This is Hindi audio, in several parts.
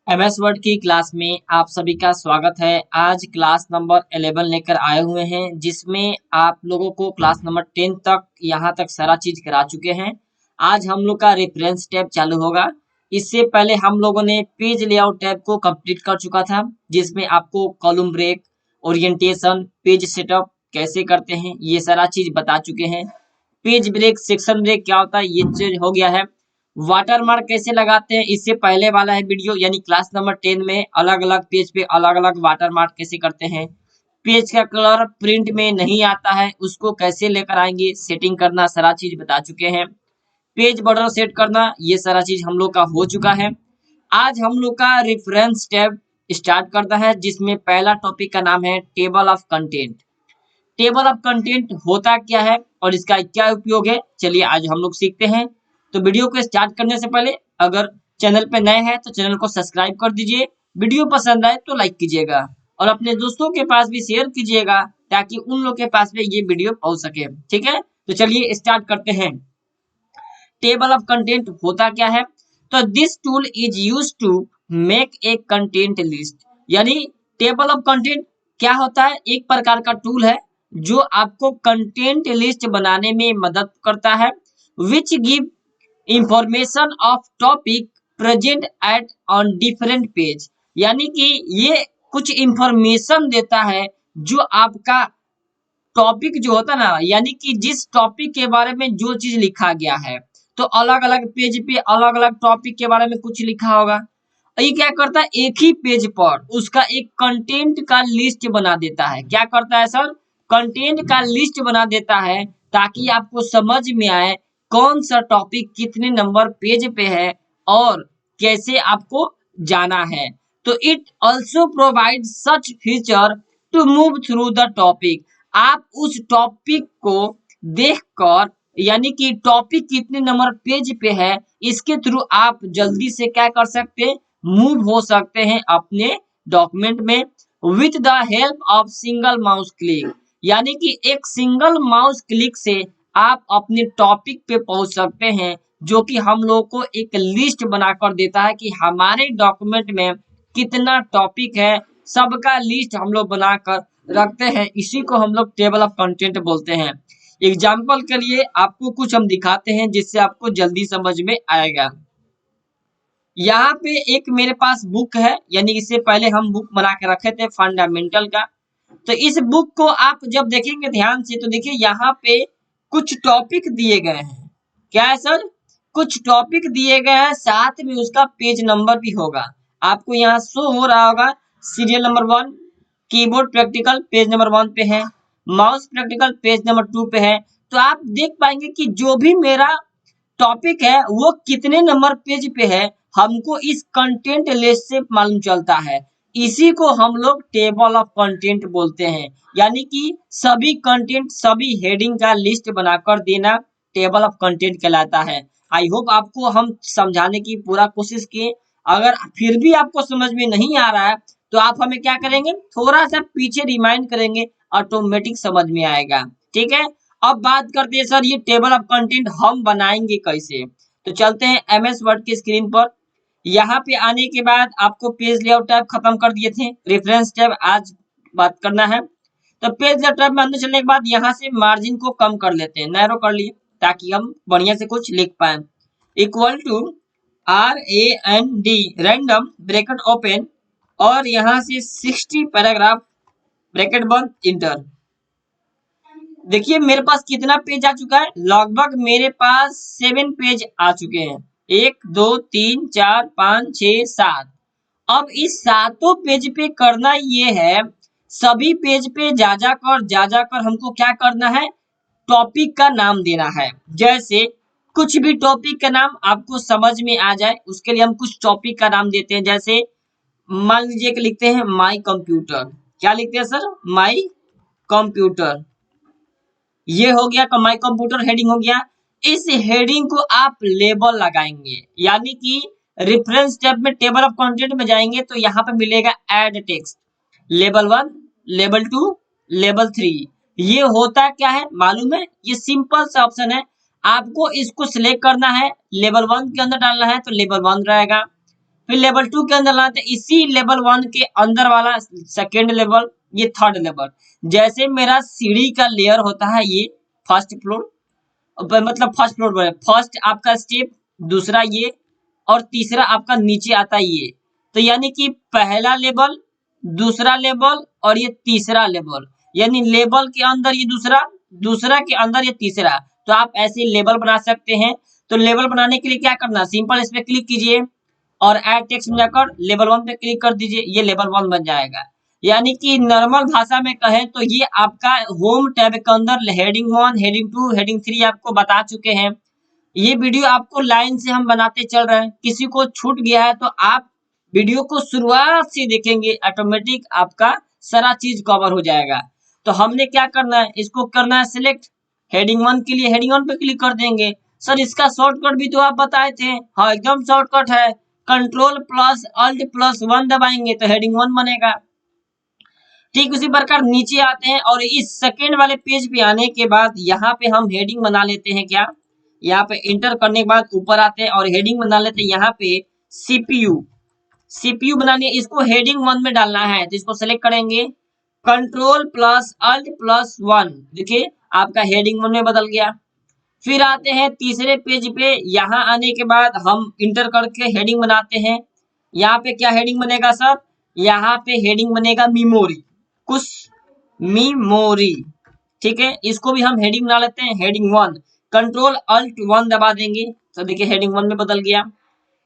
एमएस वर्ड की क्लास में आप सभी का स्वागत है। आज क्लास नंबर 11 लेकर आए हुए हैं, जिसमें आप लोगों को क्लास नंबर 10 तक यहाँ तक सारा चीज करा चुके हैं। आज हम लोग का रेफरेंस टैब चालू होगा। इससे पहले हम लोगों ने पेज लेआउट टैब को कंप्लीट कर चुका था, जिसमें आपको column break, orientation, page setup कैसे करते हैं ये सारा चीज बता चुके हैं। पेज ब्रेक, सेक्शन ब्रेक क्या होता है ये चीज हो गया है। वाटर मार्क कैसे लगाते हैं इससे पहले वाला है वीडियो, यानी क्लास नंबर 10 में अलग अलग पेज पे अलग अलग वाटर मार्क कैसे करते हैं। पेज का कलर प्रिंट में नहीं आता है, उसको कैसे लेकर आएंगे, सेटिंग करना सारा चीज बता चुके हैं। पेज बॉर्डर सेट करना ये सारा चीज हम लोग का हो चुका है। आज हम लोग का रेफरेंस टैब स्टार्ट करता है, जिसमें पहला टॉपिक का नाम है table of content. Table of content होता क्या है और इसका क्या उपयोग है, चलिए आज हम लोग सीखते हैं। तो वीडियो को स्टार्ट करने से पहले अगर चैनल पे नए हैं तो चैनल को सब्सक्राइब कर दीजिए, वीडियो पसंद आए तो लाइक कीजिएगा और अपने दोस्तों के पास भी शेयर कीजिएगा, ताकि उन लोग के पास भी ये वीडियो पहुंच सके। ठीक है, तो चलिए स्टार्ट करते हैं। टेबल ऑफ कंटेंट होता क्या है, तो this tool is use to make a content list. यानी टेबल ऑफ कंटेंट क्या होता है, एक प्रकार का टूल है जो आपको कंटेंट लिस्ट बनाने में मदद करता है, which give information of topic present at on different page. यानी कि ये कुछ इंफॉर्मेशन देता है जो आपका टॉपिक जो होता है ना, यानी कि जिस टॉपिक के बारे में जो चीज लिखा गया है, तो अलग अलग पेज पे अलग अलग टॉपिक के बारे में कुछ लिखा होगा। ये क्या करता है, एक ही पेज पर उसका एक कंटेंट का लिस्ट बना देता है। क्या करता है सर, कंटेंट का लिस्ट बना देता है, ताकि आपको समझ में आए कौन सा टॉपिक कितने नंबर पेज पे है और कैसे आपको जाना है। तो it also provide such feature to move through the topic. आप उस टॉपिक को देखकर, यानी कि टॉपिक कितने नंबर पेज पे है, इसके थ्रू आप जल्दी से क्या कर सकते हैं, मूव हो सकते हैं अपने डॉक्यूमेंट में with the help of single mouse click. यानी कि एक सिंगल माउस क्लिक से आप अपने टॉपिक पे पहुंच सकते हैं, जो कि हम लोग को एक लिस्ट बनाकर देता है कि हमारे डॉक्यूमेंट में कितना टॉपिक है, सबका लिस्ट हम लोग बनाकर रखते हैं। इसी को हम लोग टेबल ऑफ कंटेंट बोलते हैं। एग्जाम्पल के लिए आपको कुछ हम दिखाते हैं, जिससे आपको जल्दी समझ में आएगा। यहाँ पे एक मेरे पास बुक है, यानी इससे पहले हम बुक बना के रखे थे फंडामेंटल का। तो इस बुक को आप जब देखेंगे ध्यान से, तो देखिए यहाँ पे कुछ टॉपिक दिए गए हैं। क्या है सर, कुछ टॉपिक दिए गए हैं, साथ में उसका पेज नंबर भी होगा। आपको यहाँ शो हो रहा होगा serial number 1, keyboard practical page number 1 पे है, माउस प्रैक्टिकल पेज नंबर 2 पे है। तो आप देख पाएंगे कि जो भी मेरा टॉपिक है वो कितने नंबर पेज पे है, हमको इस कंटेंट लिस्ट से मालूम चलता है। इसी को हम लोग टेबल ऑफ कंटेंट बोलते हैं। यानी कि सभी कंटेंट, सभी हेडिंग का लिस्ट बनाकर देना टेबल ऑफ कंटेंट कहलाता है। आई होप आपको हम समझाने की पूरा कोशिश किए। अगर फिर भी आपको समझ में नहीं आ रहा है, तो आप हमें क्या करेंगे, थोड़ा सा पीछे रिमाइंड करेंगे, ऑटोमेटिक समझ में आएगा। ठीक है, अब बात करते हैं सर ये टेबल ऑफ कंटेंट हम बनाएंगे कैसे। तो चलते हैं एमएस वर्ड की स्क्रीन पर। यहाँ पे आने के बाद आपको पेज लेआउट टैब खत्म कर दिए थे, रेफरेंस टैब आज बात करना है। तो पेज लेआउट टैब में अंदर चलने के बाद यहाँ से मार्जिन को कम कर लेते हैं, नैरो कर लिए, ताकि हम बढ़िया से कुछ लिख पाए। Equal to RAND random bracket open और यहाँ से 60 पैराग्राफ ब्रैकेट बंद, इंटर। देखिए मेरे पास कितना पेज आ चुका है, लगभग मेरे पास 7 पेज आ चुके हैं। 1 2 3 4 5 6 7। अब इस सातों पेज पे करना ये है, सभी पेज पे जा जाकर हमको क्या करना है, टॉपिक का नाम देना है। जैसे कुछ भी टॉपिक का नाम आपको समझ में आ जाए, उसके लिए हम कुछ टॉपिक का नाम देते हैं। जैसे मान लीजिए कि लिखते हैं माई कंप्यूटर। क्या लिखते हैं सर, माई कंप्यूटर। ये हो गया, माई कंप्यूटर हेडिंग हो गया। इस हेडिंग को आप लेबल लगाएंगे, यानी कि रेफरेंस टैब में टेबल ऑफ कंटेंट में जाएंगे तो यहाँ पे मिलेगा add text, label 1, label 2, label 3। ये होता क्या है मालूम है, ये सिंपल सा ऑप्शन है। आपको इसको सिलेक्ट करना है, लेबल 1 के अंदर डालना है तो लेबल 1 रहेगा, फिर लेवल 2 के अंदर लाते हैं इसी लेवल 1 के अंदर वाला सेकेंड लेवल, ये थर्ड लेवल। जैसे मेरा सीढ़ी का लेयर होता है ये फर्स्ट फ्लोर, मतलब फर्स्ट फ्लोर पर फर्स्ट आपका स्टेप, दूसरा ये, और तीसरा आपका नीचे आता है ये। तो यानी कि पहला लेवल, दूसरा लेवल और ये तीसरा लेवल, यानी लेवल के अंदर ये दूसरा, दूसरा के अंदर ये तीसरा। तो आप ऐसे लेवल बना सकते हैं। तो लेवल बनाने के लिए क्या करना, सिंपल इस पे क्लिक कीजिए और ऐड टेक्स्ट में जाकर लेवल 1 पे क्लिक कर दीजिए, ये लेवल 1 बन जाएगा। यानी कि नॉर्मल भाषा में कहें तो ये आपका होम टैब के अंदर हेडिंग 1, हेडिंग 2, हेडिंग 3 आपको बता चुके हैं। ये वीडियो आपको लाइन से हम बनाते चल रहे हैं, किसी को छूट गया है तो आप वीडियो को शुरुआत से देखेंगे, ऑटोमेटिक आपका सारा चीज कवर हो जाएगा। तो हमने क्या करना है, इसको करना है सिलेक्ट। हेडिंग 1 के लिए हेडिंग 1 पे क्लिक कर देंगे। सर इसका शॉर्टकट भी तो आप बताए थे। हाँ एकदम शॉर्टकट है, कंट्रोल प्लस अल्ट प्लस 1 दबाएंगे तो हेडिंग 1 बनेगा। ठीक उसी प्रकार नीचे आते हैं और इस सेकेंड वाले पेज पे आने के बाद यहाँ पे हम हेडिंग बना लेते हैं। क्या, यहाँ पे इंटर करने के बाद ऊपर आते हैं और हेडिंग बना लेते हैं। यहाँ पे सीपीयू बनानी है, इसको हेडिंग 1 में डालना है तो इसको सेलेक्ट करेंगे, कंट्रोल प्लस अल्ट प्लस 1, देखिए आपका हेडिंग 1 में बदल गया। फिर आते हैं तीसरे पेज पे, यहाँ आने के बाद हम इंटर करके हेडिंग बनाते हैं। यहाँ पे क्या हेडिंग बनेगा सर, यहाँ पे हेडिंग बनेगा मेमोरी, कुछ मेमोरी। ठीक है, इसको भी हम हेडिंग बना लेते हैं, हेडिंग 1, कंट्रोल अल्ट 1 दबा देंगे तो देखिए हेडिंग 1 में बदल गया।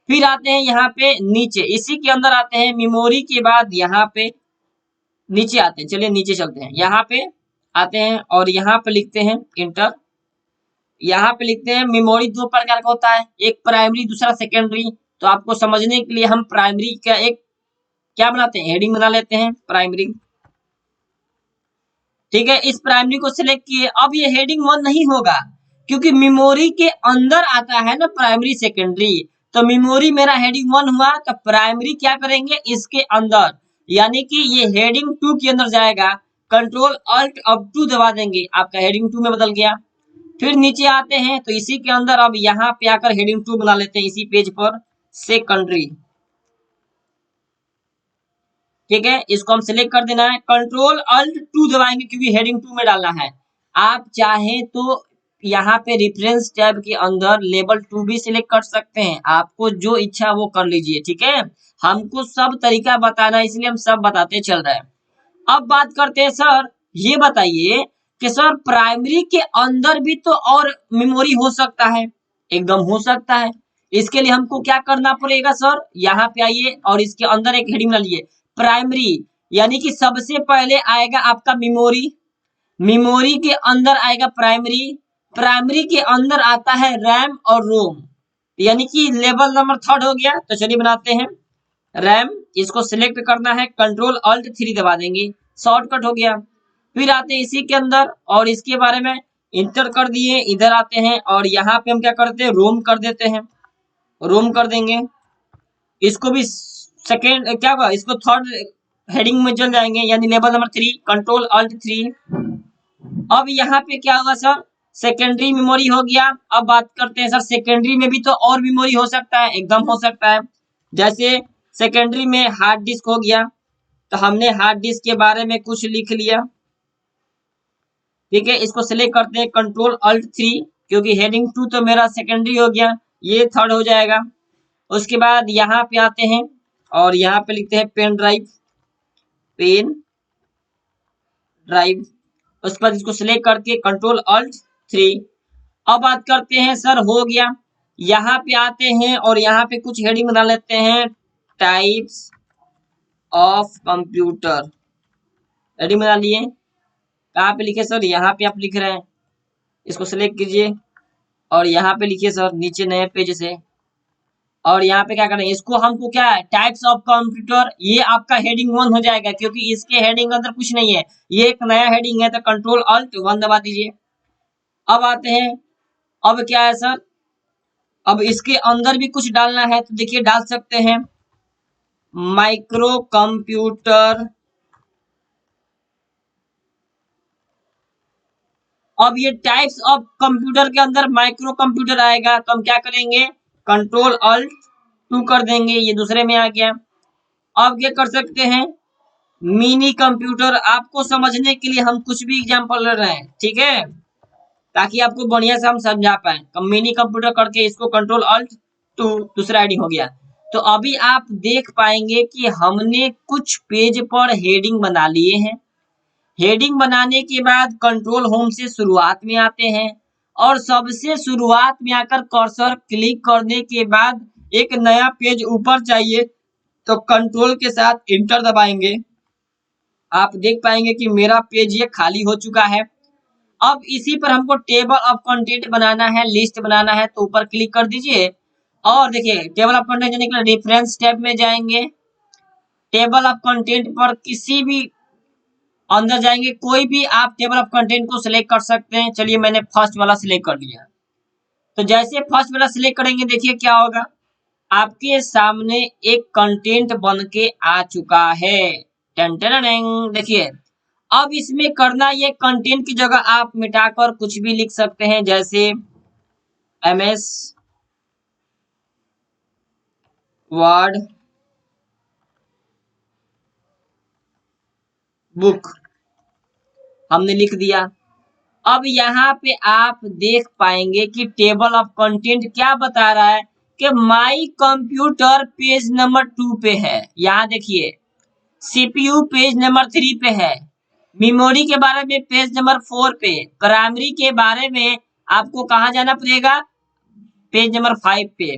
फिर आते हैं यहाँ पे नीचे, इसी के अंदर आते हैं मेमोरी के बाद यहाँ पे नीचे आते हैं। चलिए नीचे चलते हैं, यहाँ पे आते हैं और यहाँ पे लिखते हैं इंटर। यहाँ पे लिखते हैं मेमोरी दो प्रकार का होता है, एक प्राइमरी दूसरा सेकेंडरी। तो आपको समझने के लिए हम प्राइमरी का एक क्या बनाते हैं, हेडिंग बना लेते हैं प्राइमरी। ठीक है, इस प्राइमरी को सिलेक्ट किए। अब ये हेडिंग 1 नहीं होगा क्योंकि मेमोरी के अंदर आता है ना प्राइमरी सेकेंडरी। तो मेमोरी मेरा हेडिंग 1 हुआ तो प्राइमरी क्या करेंगे इसके अंदर, यानी कि ये हेडिंग 2 के अंदर जाएगा। कंट्रोल अल्ट अब 2 दबा देंगे, आपका हेडिंग 2 में बदल गया। फिर नीचे आते हैं तो इसी के अंदर अब यहाँ पे आकर हेडिंग 2 बना लेते हैं इसी पेज पर, सेकेंडरी। ठीक है, इसको हम सिलेक्ट कर देना है, कंट्रोल अल्ट 2 दबाएंगे क्योंकि हेडिंग 2 में डालना है। आप चाहें तो यहाँ पे रेफरेंस टैब के अंदर लेवल 2 भी सिलेक्ट कर सकते हैं, आपको जो इच्छा वो कर लीजिए। ठीक है, हमको सब तरीका बताना है इसलिए हम सब बताते चल रहे हैं। अब बात करते हैं सर, ये बताइए कि सर प्राइमरी के अंदर भी तो और मेमोरी हो सकता है, एकदम हो सकता है। इसके लिए हमको क्या करना पड़ेगा सर, यहाँ पे आइए और इसके अंदर एक हेडिंग डालिए प्राइमरी, यानी कि सबसे पहले आएगा आपका मेमोरी, मेमोरी के अंदर आएगा प्राइमरी, प्राइमरी के अंदर आता है रैम और रोम, यानी कि लेवल नंबर 3 हो गया। तो चलिए बनाते हैं रैम, इसको सिलेक्ट करना है, कंट्रोल अल्ट 3 दबा देंगे, शॉर्टकट हो गया। फिर आते हैं इसी के अंदर और इसके बारे में इंटर कर दिए, इधर आते हैं और यहाँ पे हम क्या करते हैं रोम कर देते हैं, रोम कर देंगे। इसको भी सेकेंड क्या हुआ, इसको थर्ड हेडिंग में चल जाएंगे, यानी लेवल नंबर 3, कंट्रोल अल्ट 3। अब यहाँ पे क्या होगा सर, सेकेंडरी मेमोरी हो गया। अब बात करते हैं सर सेकेंडरी में भी तो और मेमोरी हो सकता है, एकदम हो सकता है। जैसे सेकेंडरी में हार्ड डिस्क हो गया, तो हमने हार्ड डिस्क के बारे में कुछ लिख लिया। ठीक है, इसको सिलेक्ट करते हैं कंट्रोल अल्ट 3, क्योंकि हेडिंग 2 तो मेरा सेकेंडरी हो गया, ये थर्ड हो जाएगा। उसके बाद यहाँ पे आते हैं और यहाँ पे लिखते हैं पेन ड्राइव, पेन ड्राइव। उसके बाद इसको सिलेक्ट करके कंट्रोल अल्ट 3। अब बात करते हैं सर हो गया, यहाँ पे आते हैं और यहाँ पे कुछ हेडिंग बना लेते हैं, टाइप्स ऑफ कंप्यूटर, हेडिंग बना लिए। कहाँ पे लिखे सर, यहाँ पे आप लिख रहे हैं, इसको सिलेक्ट कीजिए और यहाँ पे लिखिए सर नीचे नए पेज से। और यहाँ पे क्या करें, इसको हमको क्या है टाइप्स ऑफ कंप्यूटर, ये आपका हेडिंग 1 हो जाएगा क्योंकि इसके हेडिंग अंदर कुछ नहीं है, ये एक नया हेडिंग है। तो कंट्रोल अल्ट 1 दबा दीजिए। अब आते हैं, अब क्या है सर, अब इसके अंदर भी कुछ डालना है तो देखिए डाल सकते हैं, माइक्रो कंप्यूटर। अब ये टाइप्स ऑफ कंप्यूटर के अंदर माइक्रो कंप्यूटर आएगा तो हम क्या करेंगे, कंट्रोल अल्ट 2 कर देंगे, ये दूसरे में आ गया। अब क्या कर सकते हैं, मिनी कंप्यूटर, आपको समझने के लिए हम कुछ भी एग्जांपल ले रहे हैं, ठीक है, ताकि आपको बढ़िया से हम समझा पाए। मिनी कंप्यूटर करके इसको कंट्रोल अल्ट 2 दूसरा आईडी हो गया। तो अभी आप देख पाएंगे कि हमने कुछ पेज पर हेडिंग बना लिए हैं। हेडिंग बनाने के बाद कंट्रोल होम से शुरुआत में आते हैं और सबसे शुरुआत में आकर कर्सर क्लिक करने के बाद एक नया पेज ऊपर चाहिए तो कंट्रोल के साथ इंटर दबाएंगे। आप देख पाएंगे कि मेरा पेज ये खाली हो चुका है। अब इसी पर हमको टेबल ऑफ कंटेंट बनाना है, लिस्ट बनाना है, तो ऊपर क्लिक कर दीजिए और देखिए टेबल ऑफ कंटेंट जाने के लिए रेफरेंस टैब में जाएंगे। टेबल ऑफ कंटेंट पर किसी भी अंदर जाएंगे, कोई भी आप टेबल ऑफ कंटेंट को सिलेक्ट कर सकते हैं। चलिए मैंने फर्स्ट वाला सिलेक्ट कर लिया। तो जैसे फर्स्ट वाला सिलेक्ट करेंगे देखिए क्या होगा, आपके सामने एक कंटेंट बन के आ चुका है। देखिए अब इसमें करना, ये कंटेंट की जगह आप मिटाकर कुछ भी लिख सकते हैं, जैसे MS वर्ड बुक हमने लिख दिया। अब यहाँ पे आप देख पाएंगे कि टेबल ऑफ कंटेंट क्या बता रहा है कि माई कंप्यूटर पेज नंबर 2 पे है। यहाँ देखिए CPU पेज नंबर 3 पे है, मेमोरी के बारे में पेज नंबर 4 पे, प्राइमरी के बारे में आपको कहाँ जाना पड़ेगा, पेज नंबर 5 पे।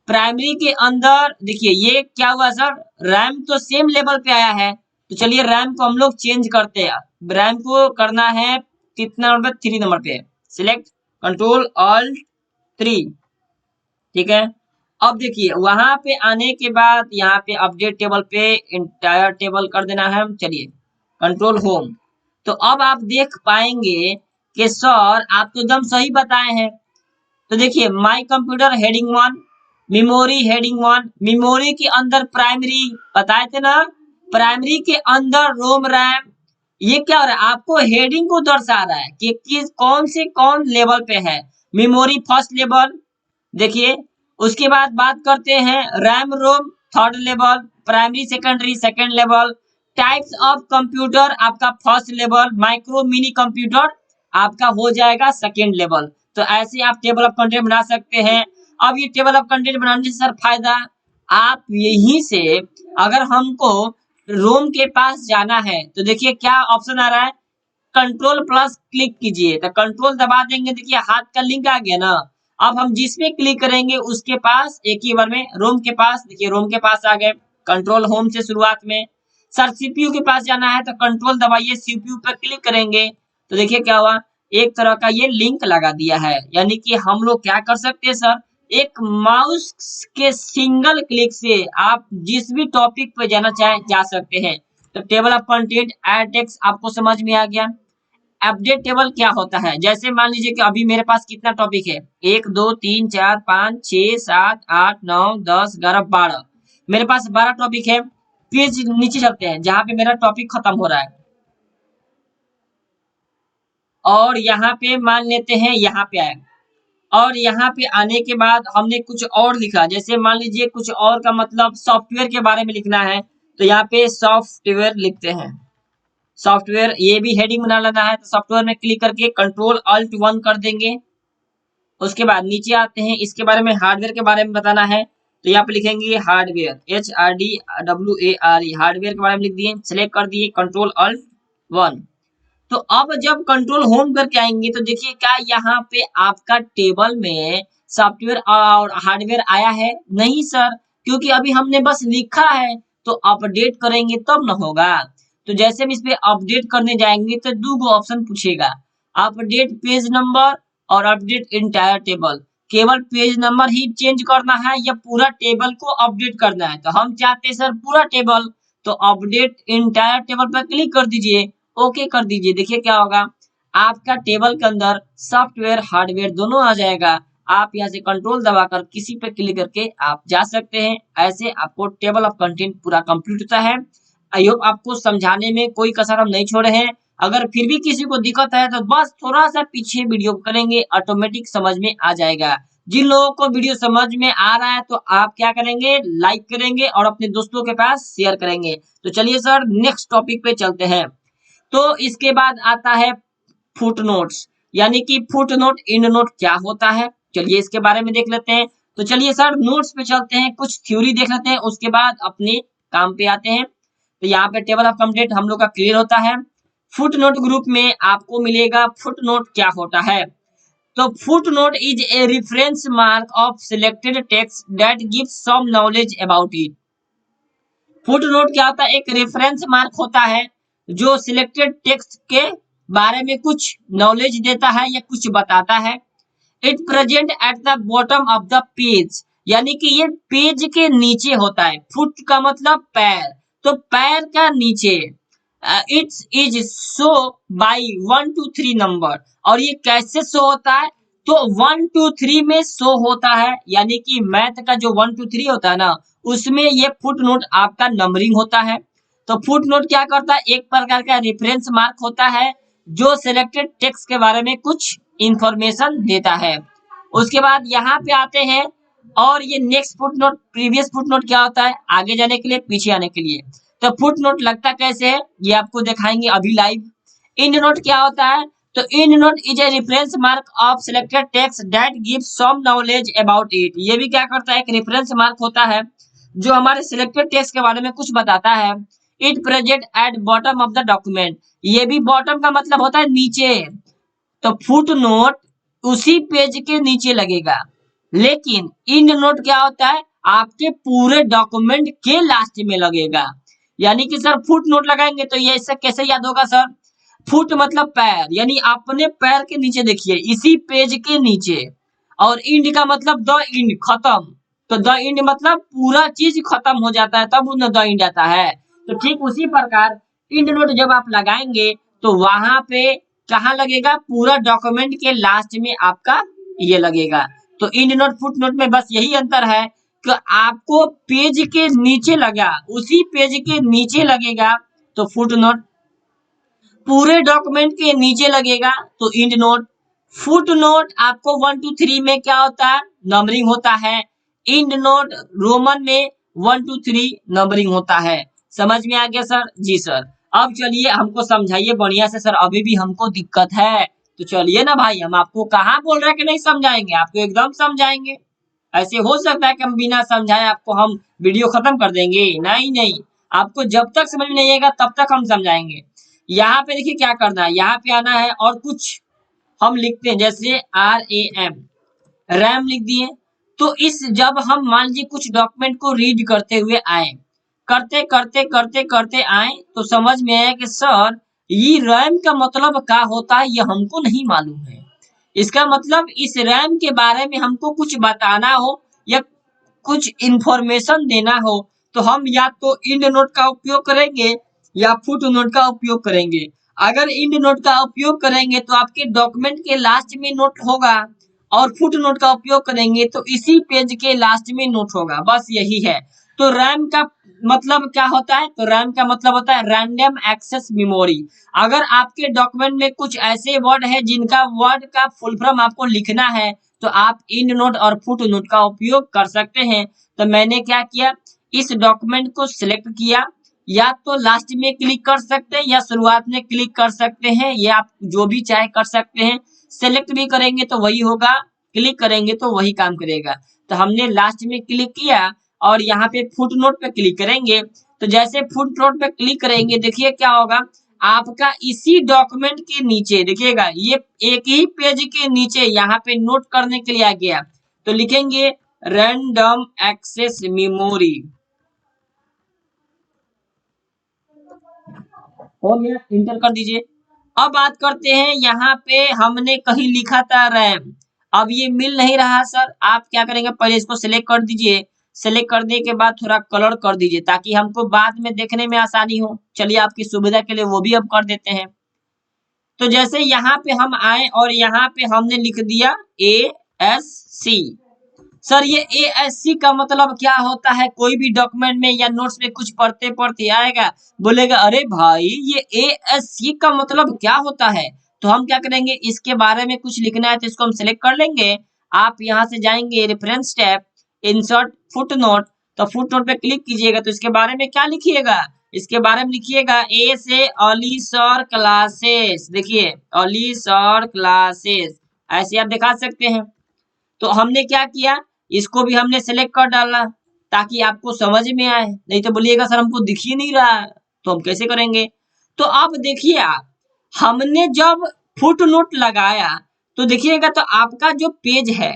प्राइमरी के अंदर देखिए ये क्या हुआ सर, रैम तो सेम लेवल पे आया है, तो चलिए रैम को हम लोग चेंज करते हैं। रैम को करना है कितना नंबर, 3 नंबर पे, सिलेक्ट कंट्रोल ऑल्ट 3, ठीक है। अब देखिए वहां पे आने के बाद यहाँ पे अपडेट टेबल पे इंटायर टेबल कर देना है। चलिए कंट्रोल होम। तो अब आप देख पाएंगे कि सर आप तो एकदम सही बताए हैं। तो देखिए my computer heading 1, memory heading 1, memory के अंदर प्राइमरी बताए थे ना, प्राइमरी के अंदर रोम रैम। ये क्या हो रहा है, आपको हेडिंग को दर्शा रहा है कि किस कौन से कौन लेवल पे है। मेमोरी फर्स्ट लेवल, देखिए उसके बाद बात करते हैं RAM ROM third level, primary secondary second level, types of computer आपका first level, micro mini computer आपका हो जाएगा सेकेंड लेवल। तो ऐसे आप टेबल ऑफ कंटेंट बना सकते हैं। अब ये टेबल ऑफ कंटेंट बनाने से सर फायदा, आप यहीं से अगर हमको रोम के पास जाना है तो देखिए क्या ऑप्शन आ रहा है, कंट्रोल प्लस क्लिक कीजिए, तो कंट्रोल दबा देंगे, देखिए हाथ का लिंक आ गया ना। अब हम जिसमें क्लिक करेंगे उसके पास एक ही बार में रोम के पास, देखिए रोम के पास आ गए। कंट्रोल होम से शुरुआत में सर CPU के पास जाना है तो कंट्रोल दबाइए, CPU पर क्लिक करेंगे तो देखिए क्या हुआ, एक तरह का ये लिंक लगा दिया है। यानी कि हम लोग क्या कर सकते हैं सर, एक माउस के सिंगल क्लिक से आप जिस भी टॉपिक पे जाना चाहे जा सकते हैं। तो table of content add text आपको समझ में आ गया। अपडेट टेबल क्या होता है, जैसे मान लीजिए कि अभी मेरे पास कितना टॉपिक है, 1 2 3 4 5 6 7 8 9 10 11 12, मेरे पास 12 टॉपिक है। पेज नीचे चलते हैं जहां पे मेरा टॉपिक खत्म हो रहा है और यहाँ पे मान लेते हैं यहाँ पे आए, और यहाँ पे आने के बाद हमने कुछ और लिखा, जैसे मान लीजिए कुछ और का मतलब सॉफ्टवेयर के बारे में लिखना है तो यहाँ पे सॉफ्टवेयर लिखते हैं। सॉफ्टवेयर ये भी हेडिंग बना लेना है, तो सॉफ्टवेयर में क्लिक करके कंट्रोल ऑल्ट 1 कर देंगे। उसके बाद नीचे आते हैं, इसके बारे में हार्डवेयर के बारे में बताना है तो यहाँ पे लिखेंगे हार्डवेयर, HRDWARE, हार्डवेयर के बारे में लिख दिए, सिलेक्ट कर दिए कंट्रोल ऑल्ट 1। तो अब जब कंट्रोल होम करके आएंगे तो देखिए क्या यहाँ पे आपका टेबल में सॉफ्टवेयर और हार्डवेयर आया है, नहीं सर, क्योंकि अभी हमने बस लिखा है। तो अपडेट करेंगे तब ना होगा। तो जैसे हम इस पे अपडेट करने जाएंगे तो दो ऑप्शन पूछेगा, अपडेट पेज नंबर और अपडेट इंटायर टेबल। केवल पेज नंबर ही चेंज करना है या पूरा टेबल को अपडेट करना है, तो हम चाहते हैं सर पूरा टेबल, तो अपडेट इंटायर टेबल पर क्लिक कर दीजिए, ओके कर दीजिए। देखिए क्या होगा, आपका टेबल के अंदर सॉफ्टवेयर हार्डवेयर दोनों आ जाएगा। आप यहाँ से कंट्रोल दबाकर किसी पे क्लिक करके आप जा सकते हैं। ऐसे आपको टेबल ऑफ कंटेंट पूरा कंप्लीट होता है। आई होप आपको समझाने में कोई कसर हम नहीं छोड़े हैं। अगर फिर भी किसी को दिक्कत है तो बस थोड़ा सा पीछे वीडियो करेंगे, ऑटोमेटिक समझ में आ जाएगा। जिन लोगों को वीडियो समझ में आ रहा है तो आप क्या करेंगे, लाइक करेंगे और अपने दोस्तों के पास शेयर करेंगे। तो चलिए सर नेक्स्ट टॉपिक पे चलते हैं। तो इसके बाद आता है फुटनोट्स, यानी कि फुटनोट एंड नोट क्या होता है, चलिए इसके बारे में देख लेते हैं। तो चलिए सर नोट्स पे चलते हैं, कुछ थ्योरी देख लेते हैं, उसके बाद अपने काम पे आते हैं। तो यहाँ पे टेबल ऑफ कंप्लीट हम लोग का क्लियर होता है। फुटनोट ग्रुप में आपको मिलेगा फुटनोट क्या होता है। तो footnote is a reference mark of selected text that gives some knowledge about it. Footnote क्या होता है, एक रेफरेंस मार्क होता है जो सिलेक्टेड टेक्स्ट के बारे में कुछ नॉलेज देता है या कुछ बताता है। It present at the bottom of the page, यानी कि ये पेज के नीचे होता है। फुट का मतलब पैर, तो पैर का नीचे। Its is show by 1 2 3 number, और ये कैसे शो होता है, तो 1 2 3 में शो होता है, यानी कि मैथ का जो 1 2 3 होता है ना, उसमें ये फुटनोट आपका नंबरिंग होता है। तो फुटनोट क्या करता है, एक प्रकार का रेफरेंस मार्क होता है जो सिलेक्टेड टेक्स्ट के बारे में कुछ इंफॉर्मेशन देता है। उसके बाद यहाँ पे आते हैं, और ये नेक्स्ट फुटनोट, प्रीवियस फुटनोट क्या होता है, आगे जाने के लिए, पीछे आने के लिए। तो फुटनोट लगता कैसे है ये आपको दिखाएंगे अभी लाइव। एंड नोट क्या होता है, तो end note is a reference mark of selected text that gives some knowledge about it. ये भी क्या करता है, एक रेफरेंस मार्क होता है जो हमारे सिलेक्टेड टेक्स्ट के बारे में कुछ बताता है। It present at bottom of the document, ये भी बॉटम का मतलब होता है नीचे, तो फुटनोट उसी पेज के नीचे लगेगा। लेकिन एंड नोट क्या होता है, आपके पूरे डॉक्यूमेंट के लास्ट में लगेगा। यानी कि सर फुटनोट लगाएंगे तो ये इससे कैसे याद होगा सर, फुट मतलब पैर, यानी अपने पैर के नीचे देखिए, इसी पेज के नीचे। और इंड का मतलब द इंड, खत्म, तो द इंड मतलब पूरा चीज खत्म हो जाता है तब उन्हें द इंड आता है। तो ठीक उसी प्रकार इंड नोट जब आप लगाएंगे तो वहां पे कहाँ लगेगा, पूरा डॉक्यूमेंट के लास्ट में आपका ये लगेगा। तो इंड नोट फुट नोट में बस यही अंतर है कि आपको पेज के नीचे लगा, उसी पेज के नीचे लगेगा तो फुट नोट, पूरे डॉक्यूमेंट के नीचे लगेगा तो इंड नोट। फुट नोट आपको 1 2 3 में क्या होता है, नंबरिंग होता है। इंड नोट रोमन में 1 2 3 नंबरिंग होता है। समझ में आ गया सर? जी सर। अब चलिए हमको समझाइए बढ़िया से सर, अभी भी हमको दिक्कत है। तो चलिए ना भाई, हम आपको कहाँ बोल रहे हैं कि नहीं समझाएंगे, आपको एकदम समझाएंगे। ऐसे हो सकता है कि हम बिना समझाए आपको हम वीडियो खत्म कर देंगे? नहीं नहीं, आपको जब तक समझ में नहीं आएगा तब तक हम समझाएंगे। यहाँ पे देखिए क्या करना है, यहाँ पे आना है और कुछ हम लिखते हैं, जैसे RAM, रैम लिख दिए। तो इस जब हम मान लीजिए कुछ डॉक्यूमेंट को रीड करते हुए आए, करते करते करते करते आए, तो समझ में आया कि सर ये रैम का मतलब क्या होता है ये हमको नहीं मालूम है। इसका मतलब इस रैम के बारे में हमको कुछ बताना हो या कुछ इंफॉर्मेशन देना हो तो हम या तो इंड नोट का उपयोग करेंगे या फुट नोट का उपयोग करेंगे। अगर इंड नोट का उपयोग करेंगे तो आपके डॉक्यूमेंट के लास्ट में नोट होगा, और फुट नोट का उपयोग करेंगे तो इसी पेज के लास्ट में नोट होगा, बस यही है। तो रैम का मतलब क्या होता है, तो रैम का मतलब होता है रैंडम एक्सेस मेमोरी। अगर आपके डॉक्यूमेंट में कुछ ऐसे वर्ड है जिनका वर्ड का फुल फॉर्म आपको लिखना है तो आप इंड नोट और फुट नोट का उपयोग कर सकते हैं। तो मैंने क्या किया, इस डॉक्यूमेंट को सिलेक्ट किया, या तो लास्ट में क्लिक कर सकते हैं या शुरुआत में क्लिक कर सकते हैं, ये आप जो भी चाहे कर सकते हैं। सेलेक्ट भी करेंगे तो वही होगा, क्लिक करेंगे तो वही काम करेगा। तो हमने लास्ट में क्लिक किया और यहाँ पे फुट नोट पे क्लिक करेंगे। तो जैसे फुट नोट पे क्लिक करेंगे देखिए क्या होगा, आपका इसी डॉक्यूमेंट के नीचे देखिएगा, ये एक ही पेज के नीचे यहाँ पे नोट करने के लिए आ गया, तो लिखेंगे रैंडम एक्सेस मेमोरी। हो गया, इंटर कर दीजिए। अब बात करते हैं, यहाँ पे हमने कहीं लिखा था रैम, अब ये मिल नहीं रहा सर। आप क्या करेंगे, पहले इसको सिलेक्ट कर दीजिए, सिलेक्ट करने के बाद थोड़ा कलर कर दीजिए ताकि हमको बाद में देखने में आसानी हो। चलिए आपकी सुविधा के लिए वो भी अब कर देते हैं। तो जैसे यहाँ पे हम आए और यहाँ पे हमने लिख दिया ASC। सर ये ASC का मतलब क्या होता है, कोई भी डॉक्यूमेंट में या नोट्स में कुछ पढ़ते पढ़ते आएगा, बोलेगा अरे भाई ये ASC का मतलब क्या होता है। तो हम क्या करेंगे, इसके बारे में कुछ लिखना है तो इसको हम सिलेक्ट कर लेंगे आप यहाँ से जाएंगे रेफरेंस टैब, इंसर्ट फुटनोट, तो फुटनोट पे क्लिक कीजिएगा तो इसके बारे में क्या लिखिएगा, इसके बारे में लिखिएगा ए से अली सर क्लासेस, देखिए अली सर क्लासेस, ऐसे आप दिखा सकते हैं। तो हमने क्या किया, इसको भी हमने सेलेक्ट कर डाला ताकि आपको समझ में आए, नहीं तो बोलिएगा सर हमको दिख ही नहीं रहा, तो हम कैसे करेंगे। तो अब देखिए आप, हमने जब फुटनोट लगाया तो देखिएगा तो आपका जो पेज है,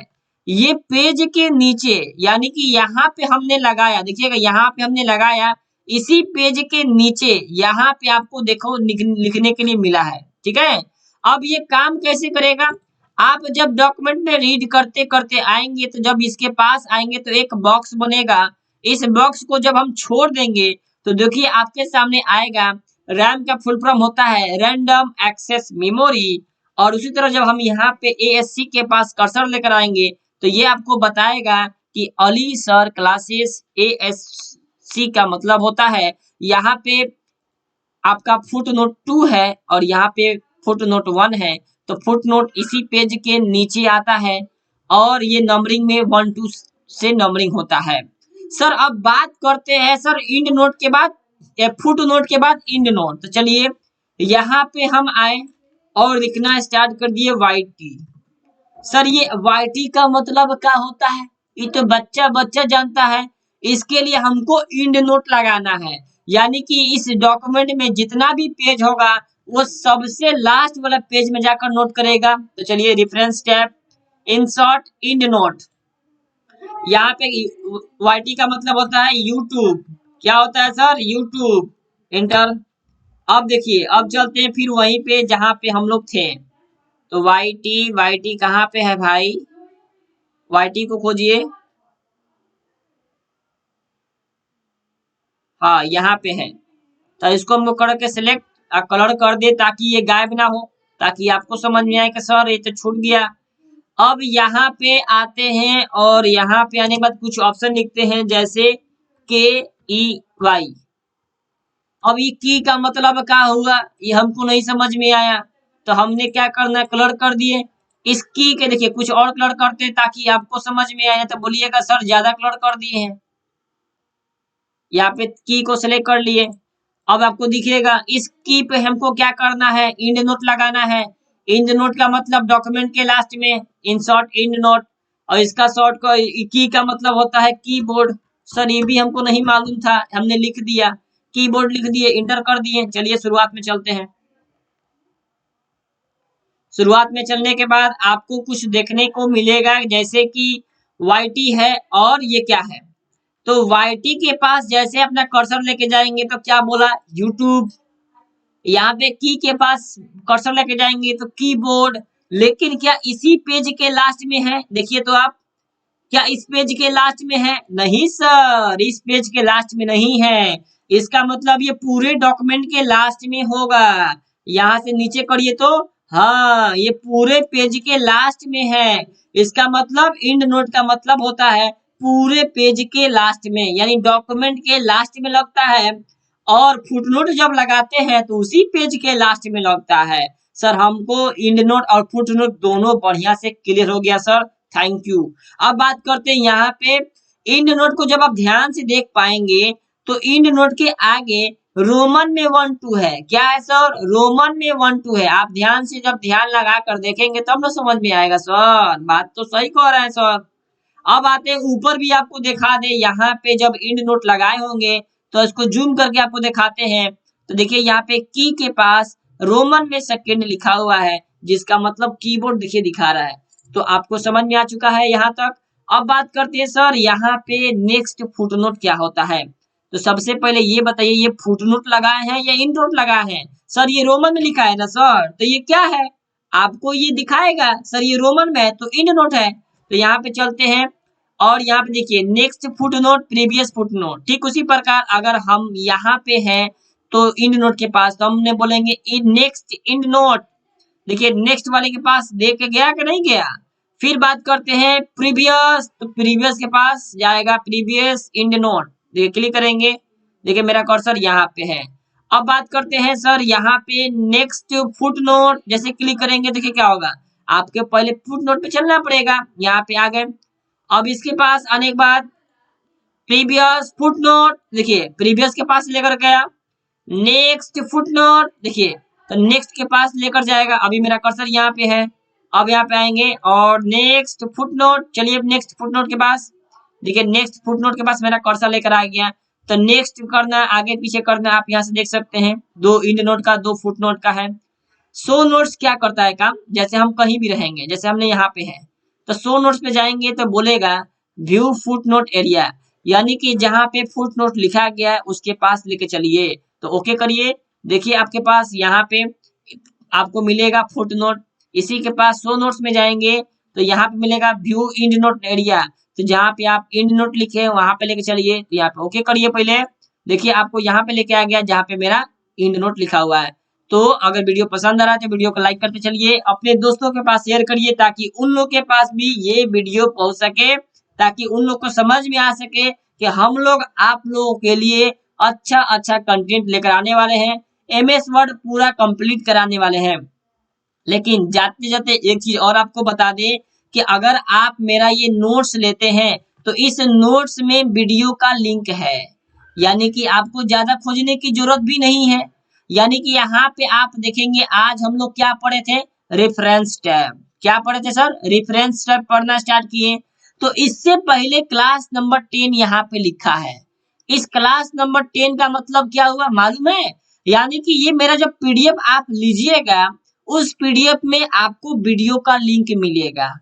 ये पेज के नीचे यानी कि यहाँ पे हमने लगाया, देखिएगा यहाँ पे हमने लगाया, इसी पेज के नीचे यहाँ पे आपको देखो लिखने के लिए मिला है, ठीक है। अब ये काम कैसे करेगा, आप जब डॉक्यूमेंट में रीड करते करते आएंगे तो जब इसके पास आएंगे तो एक बॉक्स बनेगा, इस बॉक्स को जब हम छोड़ देंगे तो देखिए आपके सामने आएगा, रैम का फुल फॉर्म होता है रैंडम एक्सेस मेमोरी। और उसी तरह जब हम यहाँ पे एएससी के पास कर्सर लेकर आएंगे तो ये आपको बताएगा कि अली सर क्लासेस एएससी का मतलब होता है, यहाँ पे आपका फुटनोट 2 है और यहाँ पे फुटनोट 1 है, तो फुटनोट इसी पेज के नीचे आता है और ये नंबरिंग में 1 2 से नंबरिंग होता है। सर अब बात करते हैं सर इंड नोट के बाद, फुट नोट के बाद इंड नोट। तो चलिए यहाँ पे हम आए और लिखना स्टार्ट कर दिए वाईटी। सर ये वाईटी का मतलब क्या होता है, ये तो बच्चा बच्चा जानता है, इसके लिए हमको इंड नोट लगाना है, यानी कि इस डॉक्यूमेंट में जितना भी पेज होगा वो सबसे लास्ट वाला पेज में जाकर नोट करेगा। तो चलिए reference tab, insert end note, यहाँ पे वाईटी का मतलब होता है यूट्यूब, क्या होता है सर, यूट्यूब, इंटर। अब देखिए अब चलते हैं फिर वहीं पे जहां पे हम लोग थे, तो वाईटी, वाईटी कहाँ पे है भाई, वाईटी को खोजिए, हाँ यहाँ पे है। तो इसको हम लोग करके सिलेक्ट कलर कर दे ताकि ये गायब ना हो, ताकि आपको समझ में आए कि सर ये तो छूट गया। अब यहाँ पे आते हैं और यहाँ पे आने के बाद कुछ ऑप्शन लिखते हैं जैसे के ई वाई। अब ये की का मतलब क्या हुआ ये हमको नहीं समझ में आया, तो हमने क्या करना है, कलर कर दिए। इस की के देखिए कुछ और कलर करते हैं ताकि आपको समझ में आए, तो बोलिएगा सर ज्यादा कलर कर दिए हैं। यहाँ पे की को सिलेक्ट कर लिए, अब आपको दिखेगा इस की पे हमको क्या करना है, इंड नोट लगाना है। इंड नोट का मतलब डॉक्यूमेंट के लास्ट में इंसर्ट इंड नोट, और इसका शॉर्ट की का मतलब होता है कीबोर्ड। सर ये भी हमको नहीं मालूम था, हमने लिख दिया, कीबोर्ड लिख दिए, इंटर कर दिए। चलिए शुरुआत में चलते हैं। शुरुआत में चलने के बाद आपको कुछ देखने को मिलेगा जैसे कि वाईटी है और ये क्या है, तो वाईटी के पास जैसे अपना कर्सर लेके जाएंगे तो क्या बोला, यूट्यूब। यहाँ पे की के पास कर्सर लेके जाएंगे तो कीबोर्ड, लेकिन क्या इसी पेज के लास्ट में है, देखिए तो आप, क्या इस पेज के लास्ट में है, नहीं सर इस पेज के लास्ट में नहीं है, इसका मतलब ये पूरे डॉक्यूमेंट के लास्ट में होगा। यहाँ से नीचे करिए तो हाँ ये पूरे पेज के लास्ट में है, इसका मतलब इंड नोट का मतलब होता है पूरे पेज के लास्ट में, यानी डॉक्यूमेंट के लास्ट में लगता है। और फुटनोट जब लगाते हैं तो उसी पेज के लास्ट में लगता है। सर हमको इंड नोट और फुटनोट दोनों बढ़िया से क्लियर हो गया सर, थैंक यू। अब बात करते हैं यहाँ पे इंड नोट को, जब आप ध्यान से देख पाएंगे तो इंड नोट के आगे रोमन में 1 2 है, क्या है सर, रोमन में 1 2 है। आप ध्यान से जब ध्यान लगा कर देखेंगे तब ना समझ में आएगा सर, बात तो सही कह रहे हैं सर। अब आते हैं ऊपर भी आपको दिखा दे, यहाँ पे जब इंड नोट लगाए होंगे तो इसको जूम करके आपको दिखाते हैं, तो देखिए यहाँ पे की के पास रोमन में सेकंड लिखा हुआ है, जिसका मतलब कीबोर्ड देखिए दिखा रहा है। तो आपको समझ में आ चुका है यहाँ तक। अब बात करते हैं सर यहाँ पे नेक्स्ट फुटनोट क्या होता है। तो सबसे पहले ये बताइए, ये फुटनोट लगाए हैं या इंड नोट लगाए हैं, सर ये रोमन में लिखा है ना सर, तो ये क्या है, आपको ये दिखाएगा सर ये रोमन में है तो इंड नोट है। तो यहाँ पे चलते हैं और यहाँ पे देखिए नेक्स्ट फुटनोट प्रीवियस फुटनोट, ठीक उसी प्रकार अगर हम यहाँ पे हैं तो इंड नोट के पास तो हमने बोलेंगे नेक्स्ट इंड नोट, देखिए नेक्स्ट वाले के पास देख के गया कि नहीं गया। फिर बात करते हैं प्रीवियस, तो प्रीवियस के पास जाएगा प्रीवियस इंड नोट, देखिए क्लिक करेंगे, देखिए मेरा कर्सर यहाँ पे है। अब बात करते हैं सर यहाँ पे नेक्स्ट फुटनोट, जैसे क्लिक करेंगे देखिए क्या होगा, आपके पहले फुट नोट पे चलना पड़ेगा। यहाँ पे आ गए। अब इसके पास आने के बाद प्रीवियस फुट नोट, देखिए प्रीवियस के पास लेकर गया, नेक्स्ट फुट नोट, देखिए तो नेक्स्ट के पास लेकर जाएगा। अभी मेरा कर्सर यहाँ पे है, अब यहाँ पे आएंगे और नेक्स्ट फुट नोट, चलिए नेक्स्ट फुट नोट के पास, देखिए नेक्स्ट फुट नोट के पास मेरा कर्सर लेकर आ गया। तो नेक्स्ट करना, आगे पीछे करना, आप यहाँ से देख सकते हैं, 2 इंड नोट का 2 फुट नोट का है। शो नोट्स क्या करता है काम, जैसे हम कहीं भी रहेंगे, जैसे हमने यहाँ पे है तो शो नोट्स पे जाएंगे तो बोलेगा व्यू फुट नोट एरिया, यानी कि जहाँ पे फुट नोट लिखा गया है उसके पास लेके चलिए। तो ओके करिए। देखिए आपके पास यहाँ पे आपको मिलेगा फुट नोट। इसी के पास शो नोट्स में जाएंगे तो यहाँ पे मिलेगा व्यू इंड नोट एरिया, तो जहाँ पे आप इंड नोट लिखे वहां पे लेके चलिए। तो यहाँ पे ओके करिए पहले। देखिए आपको यहाँ पे लेके आ गया जहाँ पे मेरा इंड नोट लिखा हुआ है। तो अगर वीडियो पसंद आ रहा है तो वीडियो को लाइक करते चलिए, अपने दोस्तों के पास शेयर करिए ताकि उन लोग के पास भी ये वीडियो पहुंच सके, ताकि उन लोग को समझ में आ सके कि हम लोग आप लोगों के लिए अच्छा अच्छा कंटेंट लेकर आने वाले हैं, एमएस वर्ड पूरा कंप्लीट कराने वाले हैं। लेकिन जाते जाते एक चीज और आपको बता दें कि अगर आप मेरा ये नोट्स लेते हैं तो इस नोट्स में वीडियो का लिंक है, यानी कि आपको ज्यादा खोजने की जरूरत भी नहीं है। यानी कि यहाँ पे आप देखेंगे आज हम लोग क्या पढ़े थे, रेफरेंस टैब। क्या पढ़े थे सर, रेफरेंस टैब पढ़ना स्टार्ट किए। तो इससे पहले क्लास नंबर 10 यहाँ पे लिखा है। इस क्लास नंबर 10 का मतलब क्या हुआ मालूम है, यानी कि ये मेरा जो पीडीएफ आप लीजिएगा उस पीडीएफ में आपको वीडियो का लिंक मिलेगा।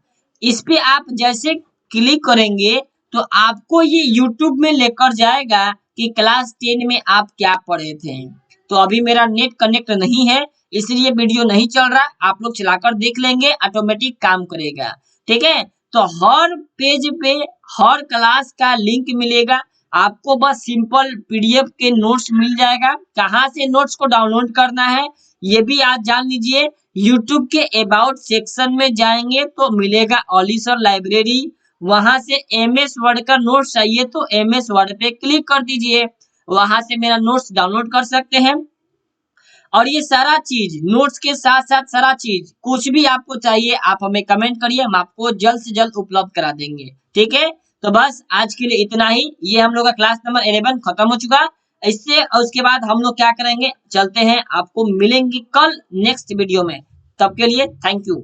इस पे आप जैसे क्लिक करेंगे तो आपको ये यूट्यूब में लेकर जाएगा कि क्लास 10 में आप क्या पढ़े थे। तो अभी मेरा नेट कनेक्ट नहीं है इसलिए वीडियो नहीं चल रहा, आप लोग चलाकर देख लेंगे, ऑटोमेटिक काम करेगा। ठीक है, तो हर पेज पे हर क्लास का लिंक मिलेगा आपको, बस सिंपल पीडीएफ के नोट्स मिल जाएगा। कहाँ से नोट्स को डाउनलोड करना है ये भी आज जान लीजिए। यूट्यूब के अबाउट सेक्शन में जाएंगे तो मिलेगा ओली सर लाइब्रेरी, वहां से एमएस वर्ड का नोट्स चाहिए तो एमएस वर्ड पे क्लिक कर दीजिए, वहां से मेरा नोट्स डाउनलोड कर सकते हैं। और ये सारा चीज नोट्स के साथ साथ सारा चीज कुछ भी आपको चाहिए आप हमें कमेंट करिए, हम आपको जल्द से जल्द उपलब्ध करा देंगे। ठीक है, तो बस आज के लिए इतना ही। ये हम लोग का क्लास नंबर 11 खत्म हो चुका। इससे और उसके बाद हम लोग क्या करेंगे, चलते हैं, आपको मिलेंगे कल नेक्स्ट वीडियो में। तब के लिए थैंक यू।